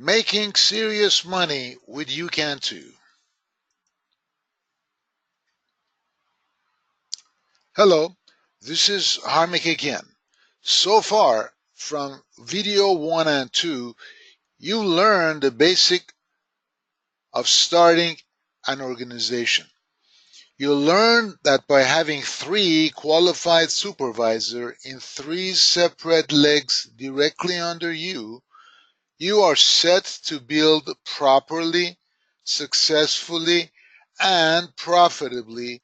Making serious money with YouCan Too. Hello, this is Harmik again. So far, from video 1 and 2, you learned the basic of starting an organization. You learned that by having 3 qualified supervisors in 3 separate legs directly under you, you are set to build properly, successfully, and profitably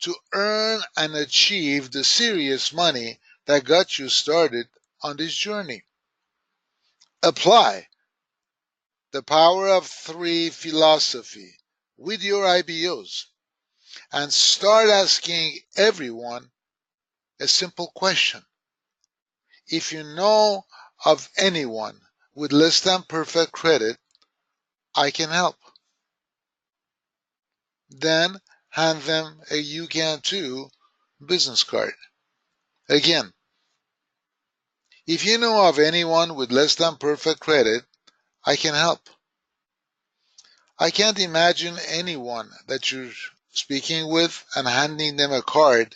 to earn and achieve the serious money that got you started on this journey. Apply the power of 3 philosophy with your IBOs and start asking everyone a simple question. If you know of anyone with less than perfect credit, I can help. Then hand them a YouCan Too business card. Again, if you know of anyone with less than perfect credit, I can help. I can't imagine anyone that you're speaking with and handing them a card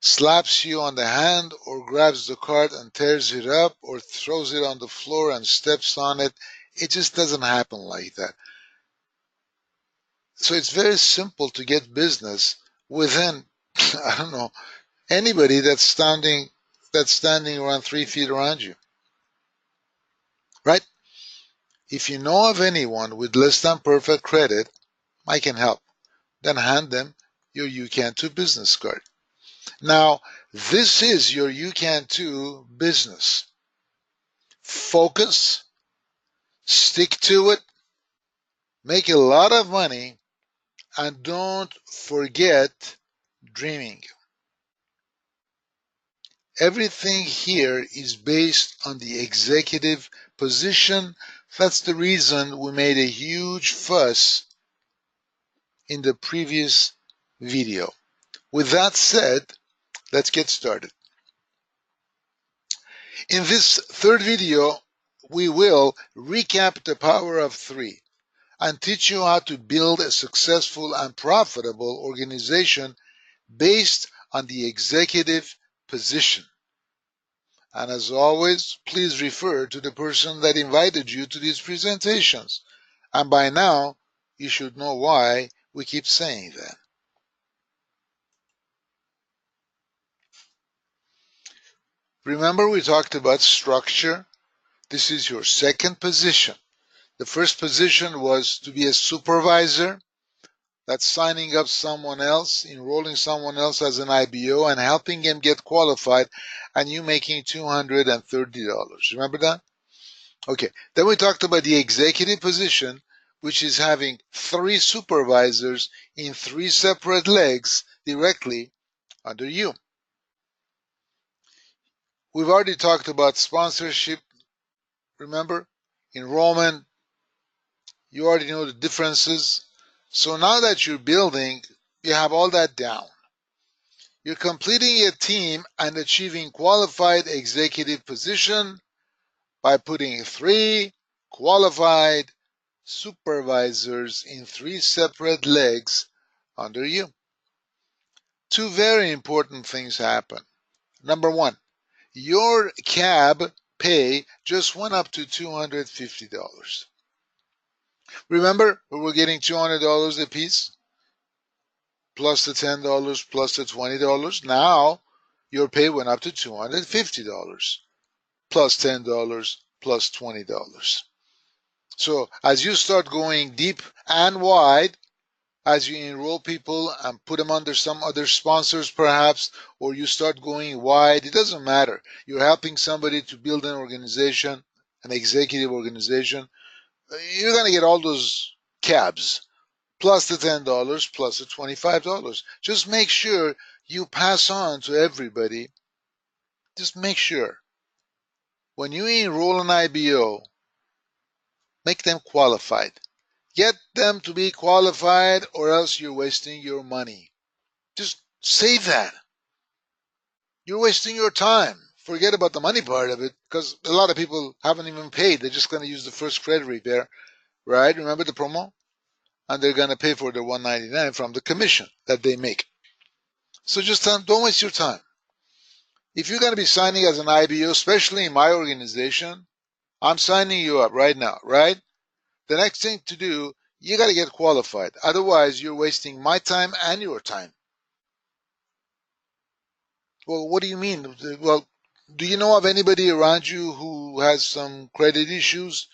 slaps you on the hand or grabs the card and tears it up or throws it on the floor and steps on it. It just doesn't happen like that. So it's very simple to get business within, I don't know, anybody that's standing around 3 feet around you, right? If you know of anyone with less than perfect credit, I can help. Then hand them your YouCan Too business card. Now, this is your YouCan Too business. Focus, stick to it, make a lot of money, and don't forget dreaming. Everything here is based on the executive position. That's the reason we made a huge fuss in the previous video. With that said, let's get started. In this third video, we will recap the power of 3 and teach you how to build a successful and profitable organization based on the executive position. And as always, please refer to the person that invited you to these presentations. And by now, you should know why we keep saying that. Remember we talked about structure? This is your second position. The first position was to be a supervisor. That's signing up someone else, enrolling someone else as an IBO and helping him get qualified and you making $230. Remember that? Okay. Then we talked about the executive position, which is having 3 supervisors in 3 separate legs directly under you. We've already talked about sponsorship. Remember? Enrollment. You already know the differences. So now that you're building, you have all that down. You're completing a team and achieving qualified executive position by putting 3 qualified supervisors in 3 separate legs under you. 2 very important things happen. Number 1, your cab pay just went up to $250. Remember, we were getting $200 a piece, plus the $10, plus the $20. Now, your pay went up to $250, plus $10, plus $20. So as you start going deep and wide, as you enroll people and put them under some other sponsors perhaps, or you start going wide, it doesn't matter. You're helping somebody to build an organization, an executive organization. You're going to get all those cabs, plus the $10, plus the $25. Just make sure you pass on to everybody. Just make sure. When you enroll an IBO, make them qualified. Get them to be qualified or else you're wasting your money. Just say that. You're wasting your time. forget about the money part of it, because a lot of people haven't even paid. They're just going to use the first credit repair, right? Remember the promo? And they're going to pay for the $199 from the commission that they make. So just don't waste your time. If you're going to be signing as an IBO, especially in my organization, I'm signing you up right now, right? The next thing to do, you got to get qualified. Otherwise, you're wasting my time and your time. Well, what do you mean? Well, do you know of anybody around you who has some credit issues,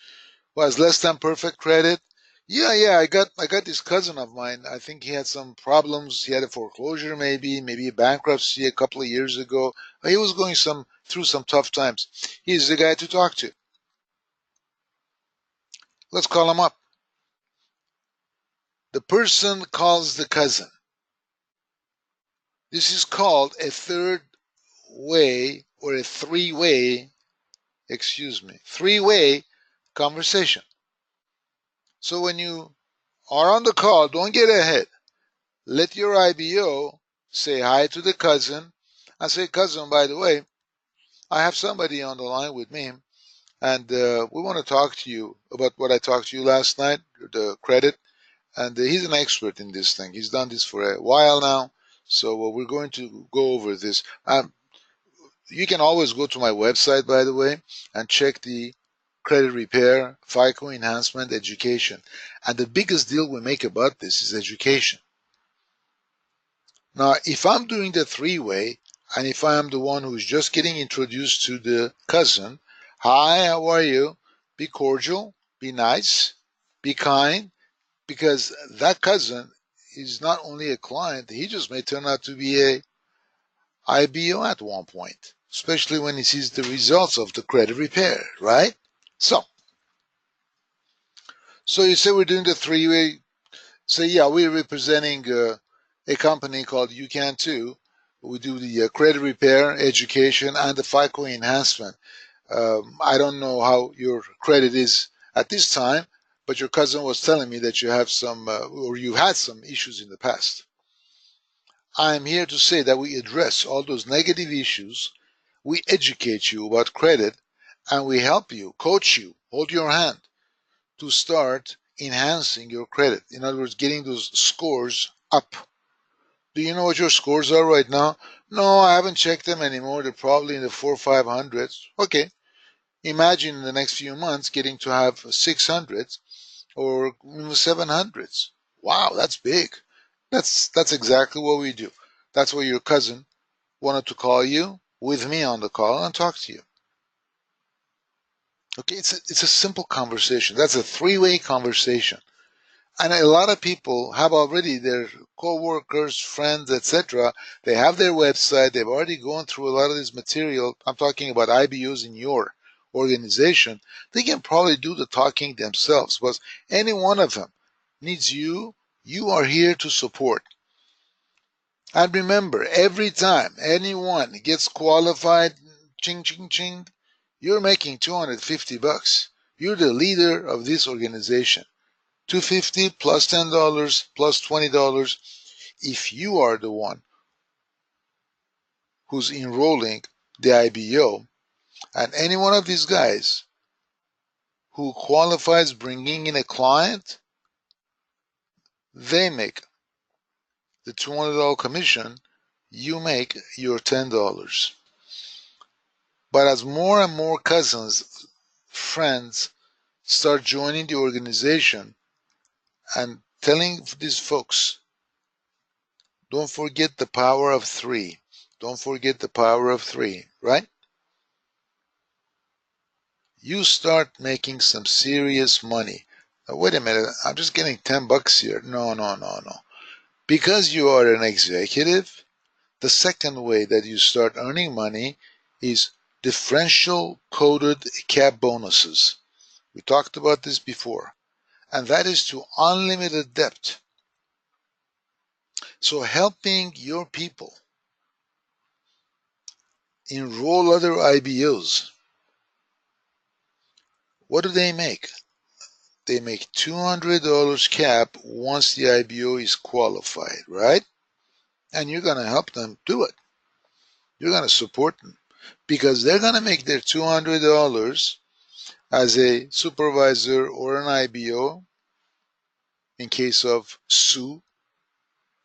who has less than perfect credit? Yeah, I got this cousin of mine. I think he had some problems. He had a foreclosure, maybe a bankruptcy a couple of years ago. He was going through some tough times. He's the guy to talk to. Let's call him up. The person calls the cousin. This is called a third way or a three-way conversation. So when you are on the call, don't get ahead. Let your IBO say hi to the cousin and say, cousin, by the way, I have somebody on the line with me, and we want to talk to you about what I talked to you last night, the credit. And he's an expert in this thing. He's done this for a while now. So we're going to go over this. You can always go to my website, by the way, and check the credit repair, FICO enhancement, education. And the biggest deal we make about this is education. Now, if I'm doing the three-way, and if I am the one who's just getting introduced to the cousin, hi, how are you? Be cordial, be nice, be kind, because that cousin is not only a client, he just may turn out to be a IBO at one point, especially when he sees the results of the credit repair, right? So you say we're doing the three-way. So yeah, we're representing a company called You Can Too. We do the credit repair, education, and the FICO enhancement. I don't know how your credit is at this time, but your cousin was telling me that you have some, or you had some issues in the past. I'm here to say that we address all those negative issues, we educate you about credit, and we help you, coach you, hold your hand to start enhancing your credit. In other words, getting those scores up. Do you know what your scores are right now? No, I haven't checked them anymore. They're probably in the 400s or 500s. Okay. Imagine in the next few months getting to have 600s or 700s. Wow, that's big. That's exactly what we do. That's why your cousin wanted to call you with me on the call and talk to you. Okay, it's a simple conversation. That's a three-way conversation. And a lot of people have already their co-workers, friends, etc. They have their website. They've already gone through a lot of this material. I'm talking about IBOs in your organization. They can probably do the talking themselves, but any one of them needs you. You are here to support. And remember, every time anyone gets qualified, ching, ching, ching, you're making $250. You're the leader of this organization. $250 plus $10 plus $20 if you are the one who's enrolling the IBO. And any one of these guys who qualifies bringing in a client, they make the $200 commission, you make your $10. But as more and more cousins, friends start joining the organization and telling these folks, don't forget the power of three. Don't forget the power of three, right? You start making some serious money. Now, wait a minute, I'm just getting $10 here. No, no, no, no. Because you are an executive, the second way that you start earning money is differential coded cap bonuses. We talked about this before. And that is to unlimited debt. So helping your people enroll other IBOs, what do they make? They make $200 cap once the IBO is qualified, right? And you're going to help them do it. You're going to support them. because they're going to make their $200 as a supervisor or an IBO. In case of Sue,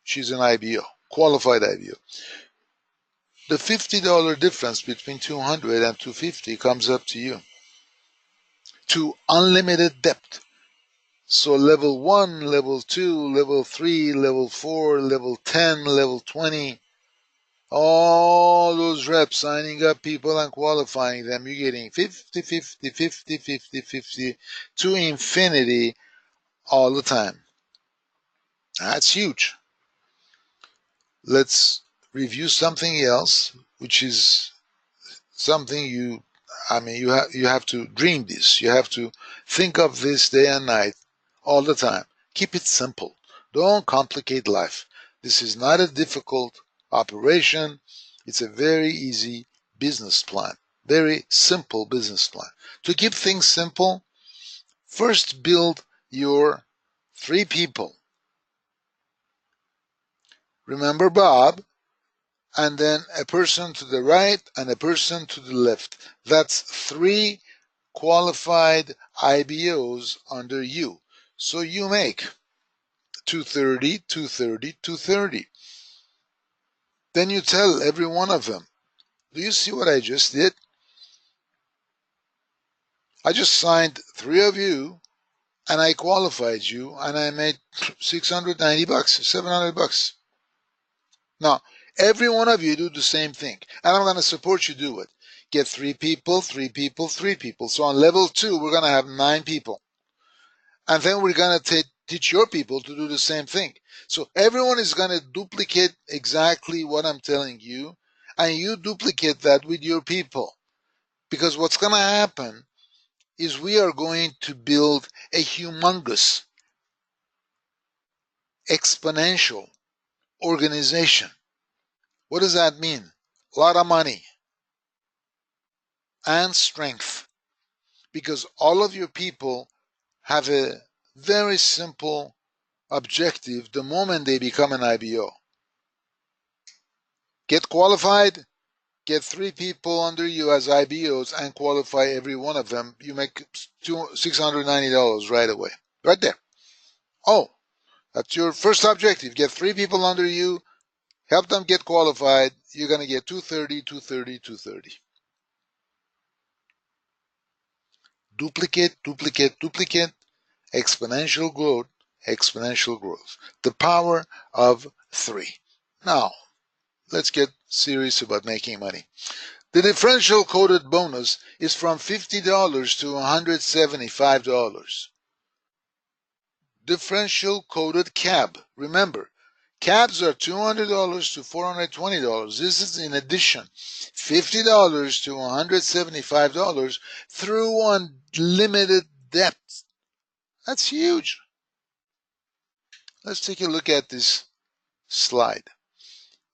she's an IBO, qualified IBO. The $50 difference between 200 and 250 comes up to you. To unlimited depth. So level 1, level 2, level 3, level 4, level 10, level 20, all those reps signing up people and qualifying them, you're getting 50, 50, 50, 50, 50 to infinity all the time. That's huge. Let's review something else, which is something you have to dream this. You have to think of this day and night all the time. Keep it simple. Don't complicate life. This is not a difficult operation. It's a very easy business plan. Very simple business plan. To keep things simple, first build your 3 people. Remember Bob, and then a person to the right and a person to the left. That's 3 qualified IBOs under you. So you make 230, 230, 230. Then you tell every one of them, do you see what I just did? I just signed 3 of you and I qualified you and I made $690, $700. Now, every one of you do the same thing, and I'm going to support you do it. Get 3 people, 3 people, 3 people. So on level 2, we're going to have 9 people. And then we're going to teach your people to do the same thing. So everyone is going to duplicate exactly what I'm telling you, and you duplicate that with your people. Because what's going to happen is we are going to build a humongous, exponential organization. What does that mean? A lot of money and strength, because all of your people have a very simple objective the moment they become an IBO. Get qualified, get 3 people under you as IBOs and qualify every one of them. You make $690 right away. Right there. Oh, that's your first objective. Get 3 people under you, help them get qualified. You're going to get 230, 230, 230. Duplicate, duplicate, duplicate, exponential growth, exponential growth. The power of 3. Now, let's get serious about making money. The differential coded bonus is from $50 to $175. Differential coded cab. Remember, cabs are $200 to $420. This is in addition. $50 to $175 through unlimited depth. That's huge. Let's take a look at this slide.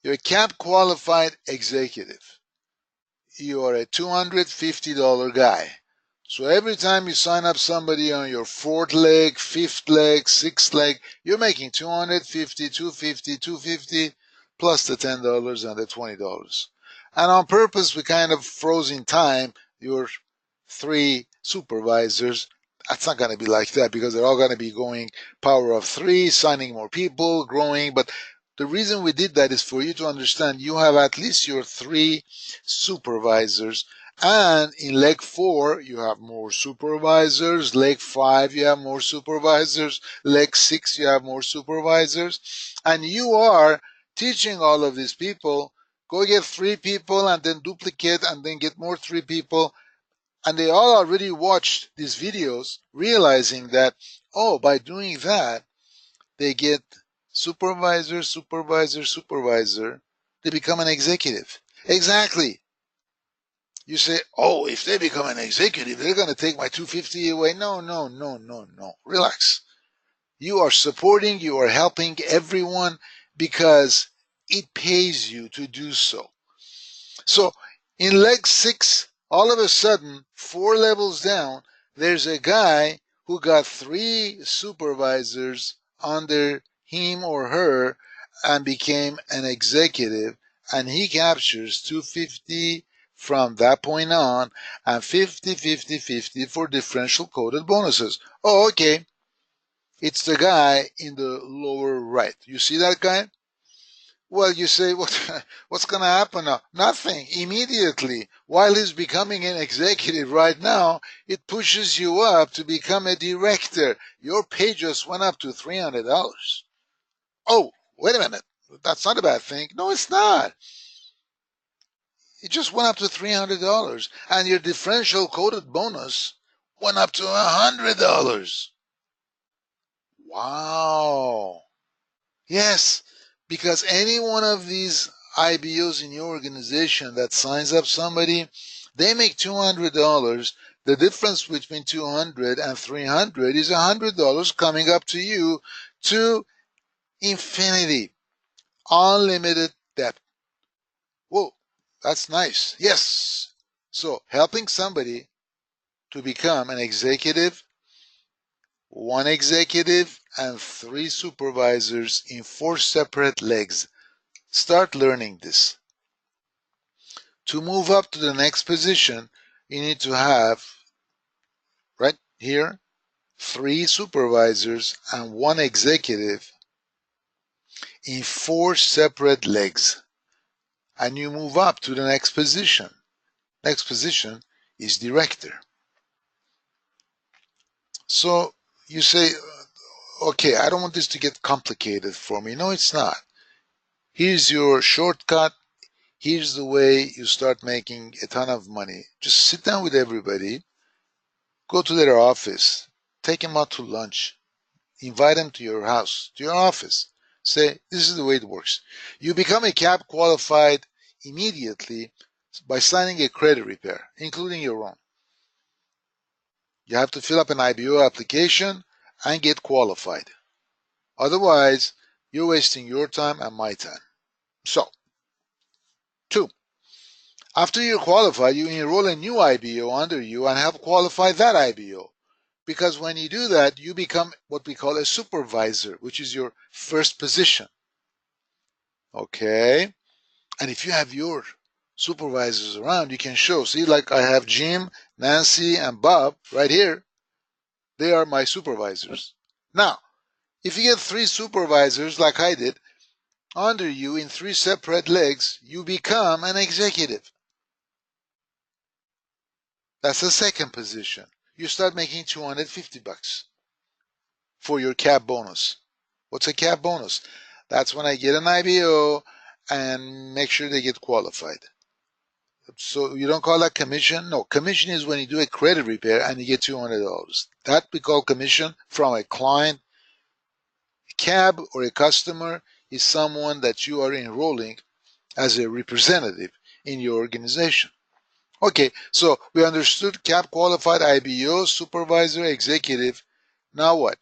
You're a cab qualified executive. You are a $250 guy. So every time you sign up somebody on your 4th leg, 5th leg, 6th leg, you're making $250, $250, $250 plus the $10 and the $20. And on purpose, we kind of froze in time your 3 supervisors. That's not going to be like that because they're all going to be going power of 3, signing more people, growing. But the reason we did that is for you to understand you have at least your 3 supervisors, and in leg 4 you have more supervisors, leg 5 you have more supervisors, leg 6 you have more supervisors, and you are teaching all of these people, go get 3 people and then duplicate and then get more 3 people, and they all already watched these videos realizing that, oh, by doing that they get supervisor, supervisor, supervisor. They become an executive. Exactly. You say, oh, if they become an executive, they're going to take my 250 away. No, no, no, no, no. Relax. You are supporting, you are helping everyone because it pays you to do so. So in leg 6, all of a sudden, 4 levels down, there's a guy who got 3 supervisors under him or her and became an executive, and he captures 250 from that point on, and 50, 50, 50 for differential coded bonuses. Oh, okay. It's the guy in the lower right. You see that guy? Well, you say, what's going to happen now? Nothing. Immediately, while he's becoming an executive right now, it pushes you up to become a director. Your pay just went up to $300. Oh, wait a minute. That's not a bad thing. No, it's not. It just went up to $300. And your differential coded bonus went up to $100. Wow. Yes, because any one of these IBOs in your organization that signs up somebody, they make $200. The difference between 200 and 300 is $100 coming up to you to infinity, unlimited debt. Whoa, that's nice. Yes. So helping somebody to become an executive, one executive, and 3 supervisors in 4 separate legs. Start learning this. To move up to the next position, you need to have, right here, 3 supervisors and 1 executive in 4 separate legs. And you move up to the next position. Next position is director. So you say, okay, I don't want this to get complicated for me. No, it's not. Here's your shortcut. Here's the way you start making a ton of money. Just sit down with everybody, go to their office, take them out to lunch, invite them to your house, to your office. Say, this is the way it works. You become a CAP qualified immediately by signing a credit repair, including your own. You have to fill up an IBO application and get qualified. Otherwise, you're wasting your time and my time. So, 2. After you're qualified, you enroll a new IBO under you and help qualify that IBO. Because when you do that, you become what we call a supervisor, which is your first position. Okay? And if you have your supervisors around, you can show. See, like I have Jim, Nancy, and Bob right here. They are my supervisors. Now, if you get 3 supervisors like I did under you in 3 separate legs, you become an executive. That's the second position. You start making $250 for your CAP bonus. What's a CAP bonus? That's when I get an IBO and make sure they get qualified. So you don't call that commission? No, commission is when you do a credit repair and you get $200. That we call commission from a client. A CAB or a customer is someone that you are enrolling as a representative in your organization. Okay, so we understood CAP qualified IBO, supervisor, executive. Now what?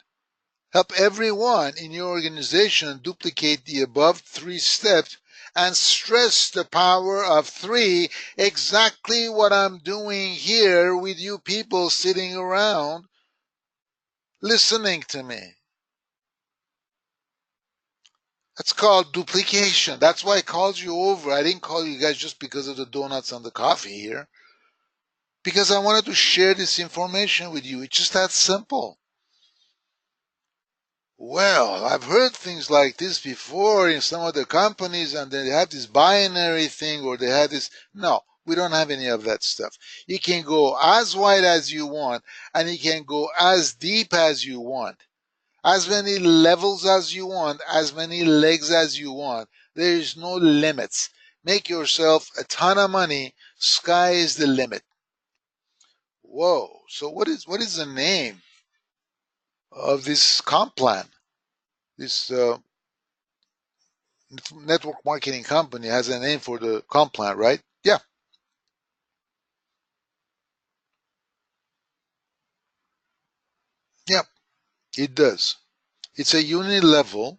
Help everyone in your organization duplicate the above 3 steps and stress the power of 3, exactly what I'm doing here with you people sitting around listening to me. That's called duplication. That's why I called you over. I didn't call you guys just because of the donuts and the coffee here. Because I wanted to share this information with you. It's just that simple. Well, I've heard things like this before in some other companies, and they have this binary thing, or they have this. No, we don't have any of that stuff. You can go as wide as you want, and you can go as deep as you want, as many levels as you want, as many legs as you want. There is no limits. Make yourself a ton of money. Sky is the limit. Whoa! So what is the name of this comp plan? This network marketing company has a name for the comp plan, right? Yeah. Yep, it does. It's a unit level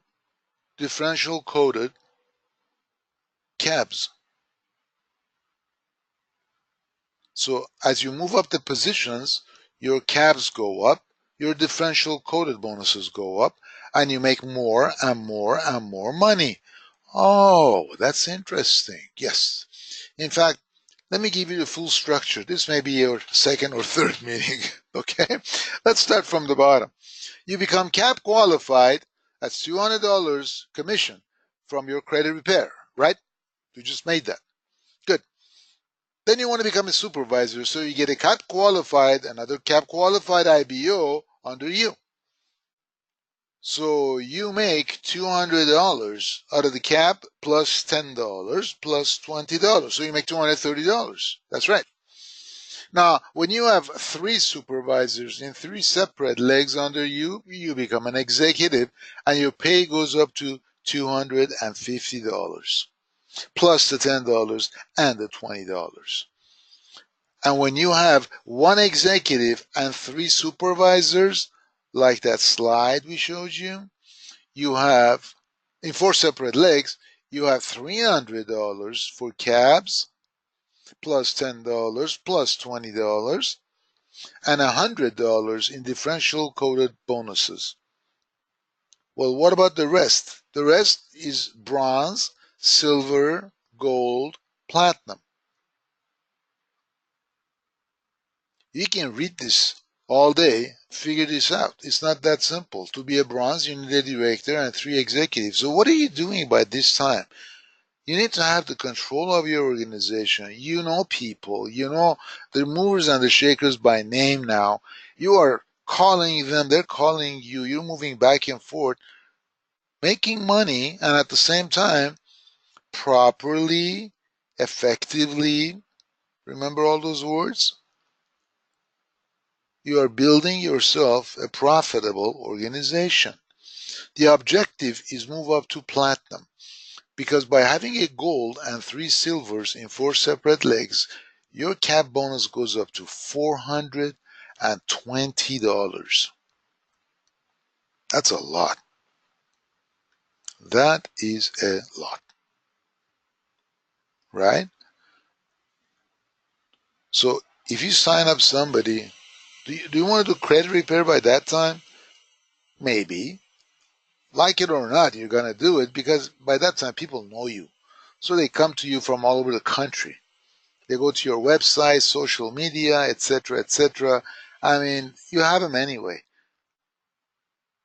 differential coded CABs. So as you move up the positions, your CABs go up, your differential coded bonuses go up, and you make more and more and more money. Oh, that's interesting. Yes. In fact, Let me give you the full structure. This may be your second or third meeting. Okay? Let's start from the bottom. You become CAP qualified. That's $200 commission from your credit repair, right? You just made that. Good. Then you want to become a supervisor, so you get a CAP qualified, another CAP qualified IBO under you. So you make $200 out of the cap plus $10 plus $20. So you make $230. That's right. Now, when you have 3 supervisors in 3 separate legs under you, you become an executive and your pay goes up to $250 plus the $10 and the $20. And when you have 1 executive and 3 supervisors, like that slide we showed you, you have, in 4 separate legs, you have $300 for cabs, plus $10, plus $20, and $100 in differential coded bonuses. Well, what about the rest? The rest is bronze, silver, gold, platinum. You can read this all day, figure this out. It's not that simple. To be a bronze, you need a director and 3 executives. So what are you doing by this time? You need to have the control of your organization. You know people. You know the movers and the shakers by name now. You are calling them. They're calling you. You're moving back and forth, making money, and at the same time, properly, effectively. Remember all those words? You are building yourself a profitable organization. The objective is move up to platinum. Because by having a gold and 3 silvers in 4 separate legs, your cap bonus goes up to $420. That's a lot. That is a lot. Right? So if you sign up somebody, do you want to do credit repair by that time? Maybe. Like it or not, you're going to do it because by that time people know you. So they come to you from all over the country. They go to your website, social media, etc., etc. I mean, you have them anyway.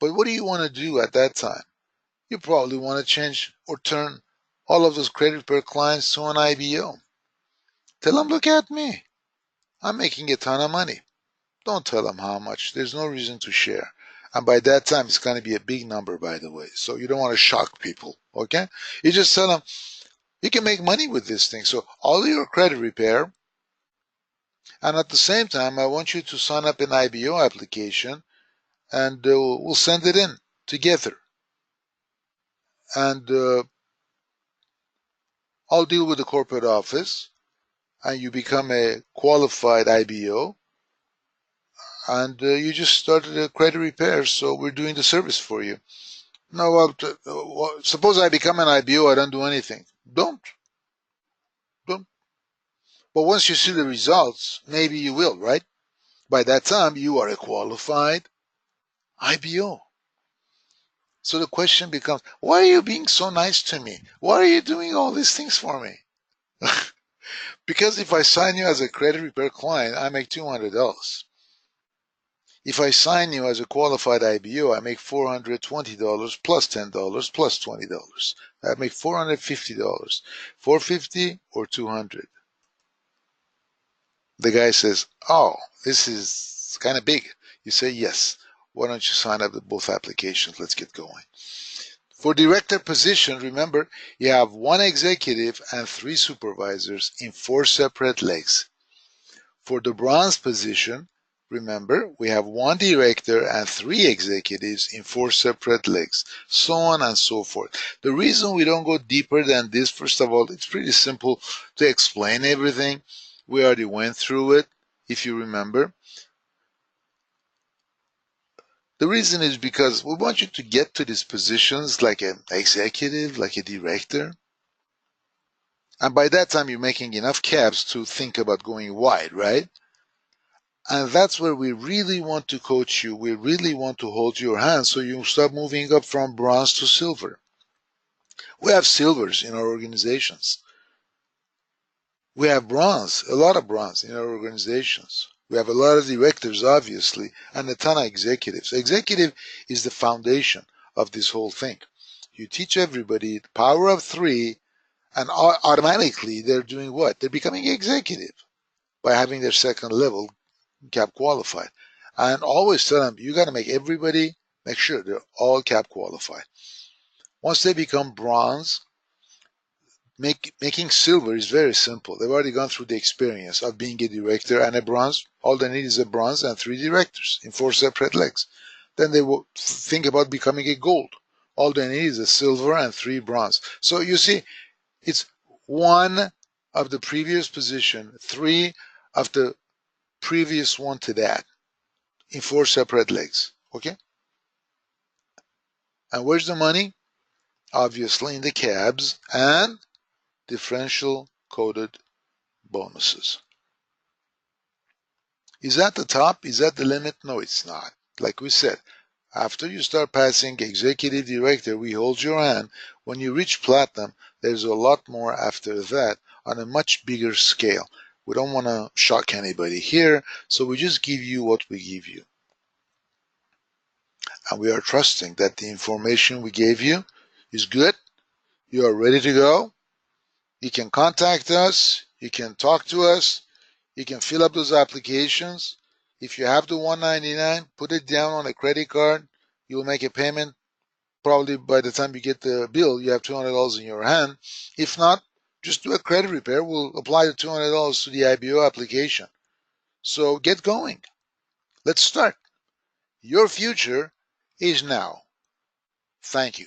But what do you want to do at that time? You probably want to change or turn all of those credit repair clients to an IBO. Tell them, look at me. I'm making a ton of money. Don't tell them how much. There's no reason to share. And by that time, it's going to be a big number, by the way. So you don't want to shock people, okay? You just tell them, you can make money with this thing. So all your credit repair, and at the same time, I want you to sign up an IBO application, and we'll send it in together. And I'll deal with the corporate office, and you become a qualified IBO, and you just started a credit repair, so we're doing the service for you. No, well, suppose I become an IBO, I don't do anything. Don't. But once you see the results, maybe you will, right? By that time, you are a qualified IBO. So the question becomes, why are you being so nice to me? Why are you doing all these things for me? Because if I sign you as a credit repair client, I make $200. If I sign you as a qualified IBO, I make $420 plus $10 plus $20. I make $450. $450 or $200. The guy says, oh, this is kind of big. You say, yes. Why don't you sign up with both applications? Let's get going. For director position, remember, you have 1 executive and 3 supervisors in 4 separate legs. For the bronze position, remember, we have 1 director and 3 executives in 4 separate legs, so on and so forth. The reason we don't go deeper than this, first of all, it's pretty simple to explain everything. We already went through it, if you remember. The reason is because we want you to get to these positions like an executive, like a director. And by that time, you're making enough caps to think about going wide, right? And that's where we really want to coach you. We really want to hold your hand so you start moving up from bronze to silver. We have silvers in our organizations. We have bronze, a lot of bronze in our organizations. We have a lot of directors, obviously, and a ton of executives. Executive is the foundation of this whole thing. You teach everybody the power of three, and automatically they're doing what? They're becoming executive by having their second level CAP qualified. And always tell them, you got to make everybody make sure they're all CAP qualified. Once they become bronze, making silver is very simple. They've already gone through the experience of being a director and a bronze. All they need is a bronze and 3 directors in 4 separate legs. Then they will think about becoming a gold. All they need is a silver and 3 bronze. So you see, it's 1 of the previous position, 3 of the previous one to that in 4 separate legs. Okay? And where's the money? Obviously in the cabs and differential coded bonuses. Is that the top? Is that the limit? No, it's not. Like we said, after you start passing executive director, we hold your hand. When you reach platinum, there's a lot more after that on a much bigger scale. We don't want to shock anybody here, so we just give you what we give you. And we are trusting that the information we gave you is good. You are ready to go. You can contact us. You can talk to us. You can fill up those applications. If you have the $199, put it down on a credit card. You'll make a payment. Probably by the time you get the bill, you have $200 in your hand. If not, just do a credit repair. We'll apply the $200 to the IBO application. So get going. Let's start. Your future is now. Thank you.